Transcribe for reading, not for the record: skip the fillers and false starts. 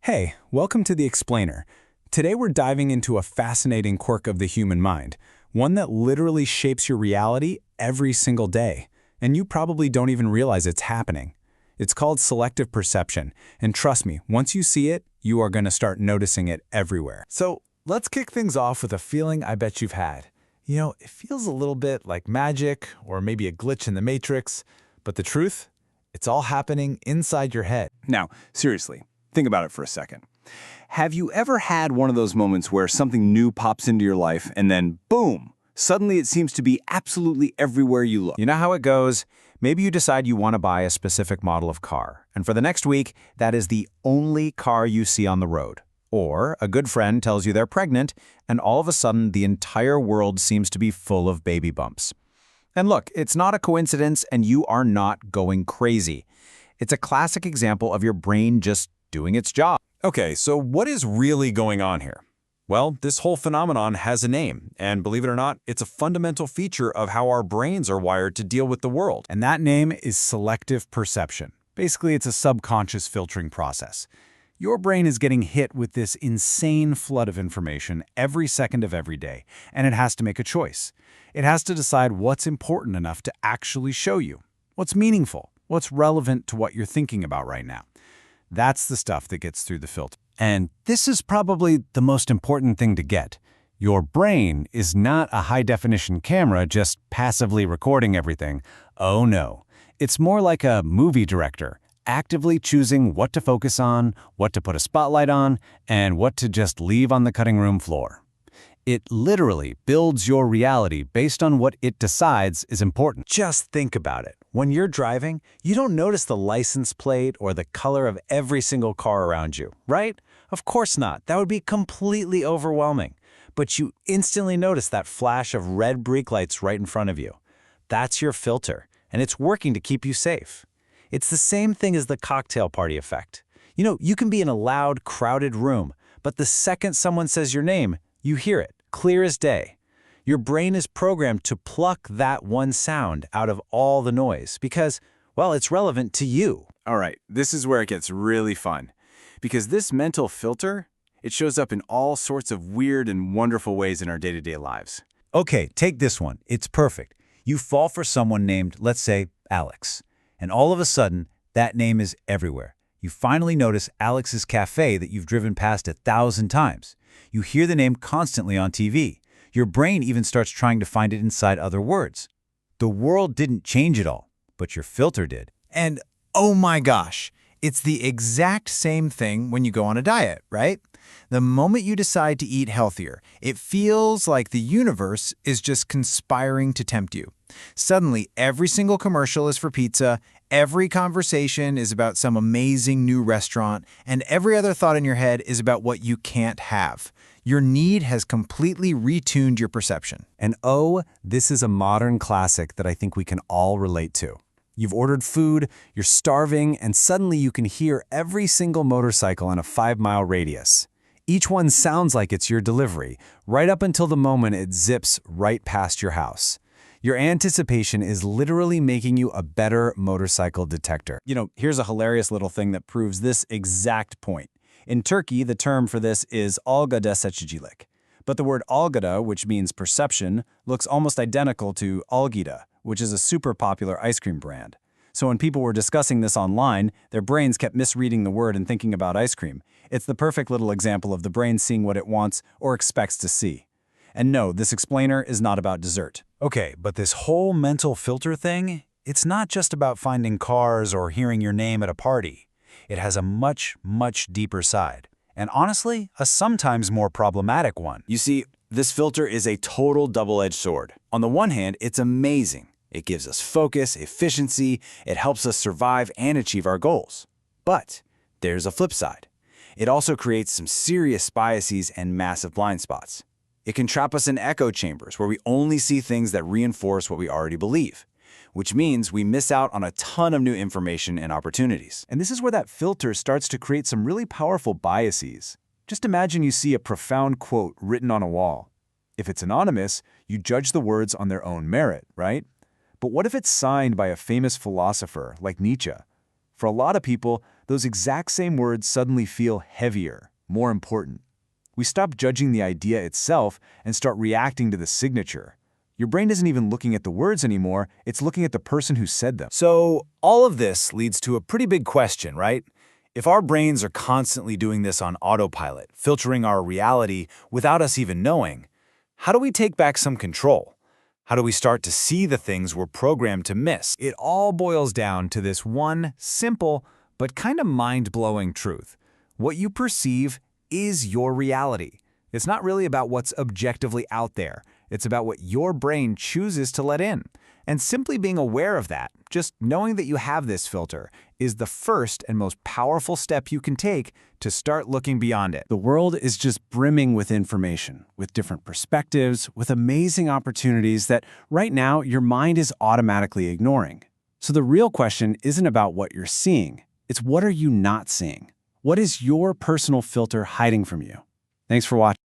Hey, welcome to The Explainer. Today we're diving into a fascinating quirk of the human mind, one that literally shapes your reality every single day, and you probably don't even realize it's happening. It's called selective perception, and trust me, once you see it, you are going to start noticing it everywhere. So let's kick things off with a feeling I bet you've had. It feels a little bit like magic or maybe a glitch in the Matrix, but the truth? It's all happening inside your head. Now, seriously, think about it for a second. Have you ever had one of those moments where something new pops into your life and then, boom, suddenly it seems to be absolutely everywhere you look? You know how it goes? Maybe you decide you want to buy a specific model of car, and for the next week, that is the only car you see on the road. Or a good friend tells you they're pregnant, and all of a sudden the entire world seems to be full of baby bumps. And look, it's not a coincidence, and you are not going crazy. It's a classic example of your brain just doing its job. Okay, so what is really going on here? Well, this whole phenomenon has a name, and believe it or not, it's a fundamental feature of how our brains are wired to deal with the world. And that name is selective perception. Basically, it's a subconscious filtering process. Your brain is getting hit with this insane flood of information every second of every day, and it has to make a choice. It has to decide what's important enough to actually show you, what's meaningful, what's relevant to what you're thinking about right now. That's the stuff that gets through the filter. And this is probably the most important thing to get. Your brain is not a high-definition camera just passively recording everything. Oh no. It's more like a movie director, actively choosing what to focus on, what to put a spotlight on, and what to just leave on the cutting room floor. It literally builds your reality based on what it decides is important. Just think about it. When you're driving, you don't notice the license plate or the color of every single car around you, right? Of course not. That would be completely overwhelming. But you instantly notice that flash of red brake lights right in front of you. That's your filter, and it's working to keep you safe. It's the same thing as the cocktail party effect. You can be in a loud, crowded room, but the second someone says your name, you hear it, clear as day. Your brain is programmed to pluck that one sound out of all the noise because, well, it's relevant to you. All right, this is where it gets really fun. Because this mental filter, it shows up in all sorts of weird and wonderful ways in our day-to-day lives. Okay, take this one. It's perfect. You fall for someone named, let's say, Alex. And all of a sudden, that name is everywhere. You finally notice Alex's cafe that you've driven past 1,000 times. You hear the name constantly on TV. Your brain even starts trying to find it inside other words. The world didn't change at all, but your filter did. And oh my gosh, it's the exact same thing when you go on a diet, right? The moment you decide to eat healthier, it feels like the universe is just conspiring to tempt you. Suddenly, every single commercial is for pizza, every conversation is about some amazing new restaurant, and every other thought in your head is about what you can't have. Your need has completely retuned your perception. And oh, this is a modern classic that I think we can all relate to. You've ordered food, you're starving, and suddenly you can hear every single motorcycle in a 5-mile radius. Each one sounds like it's your delivery, right up until the moment it zips right past your house. Your anticipation is literally making you a better motorcycle detector. Here's a hilarious little thing that proves this exact point. In Turkey, the term for this is algıda seçicilik. But the word algıda, which means perception, looks almost identical to algida, which is a super popular ice cream brand. So when people were discussing this online, their brains kept misreading the word and thinking about ice cream. It's the perfect little example of the brain seeing what it wants or expects to see. And no, this explainer is not about dessert. Okay, but this whole mental filter thing, it's not just about finding cars or hearing your name at a party. It has a much, much deeper side. And honestly, a sometimes more problematic one. You see, this filter is a total double-edged sword. On the one hand, it's amazing. It gives us focus, efficiency, it helps us survive and achieve our goals. But there's a flip side. It also creates some serious biases and massive blind spots. It can trap us in echo chambers where we only see things that reinforce what we already believe, which means we miss out on a ton of new information and opportunities. And this is where that filter starts to create some really powerful biases. Just imagine you see a profound quote written on a wall. If it's anonymous, you judge the words on their own merit, right? But what if it's signed by a famous philosopher like Nietzsche? For a lot of people, those exact same words suddenly feel heavier, more important. We stop judging the idea itself and start reacting to the signature. Your brain isn't even looking at the words anymore, it's looking at the person who said them. So all of this leads to a pretty big question, right? If our brains are constantly doing this on autopilot, filtering our reality without us even knowing, how do we take back some control? How do we start to see the things we're programmed to miss? It all boils down to this one simple but kind of mind-blowing truth. What you perceive is your reality. It's not really about what's objectively out there. It's about what your brain chooses to let in. And simply being aware of that, just knowing that you have this filter, is the first and most powerful step you can take to start looking beyond it. The world is just brimming with information, with different perspectives, with amazing opportunities that right now your mind is automatically ignoring. So the real question isn't about what you're seeing, it's what are you not seeing? What is your personal filter hiding from you? Thanks for watching.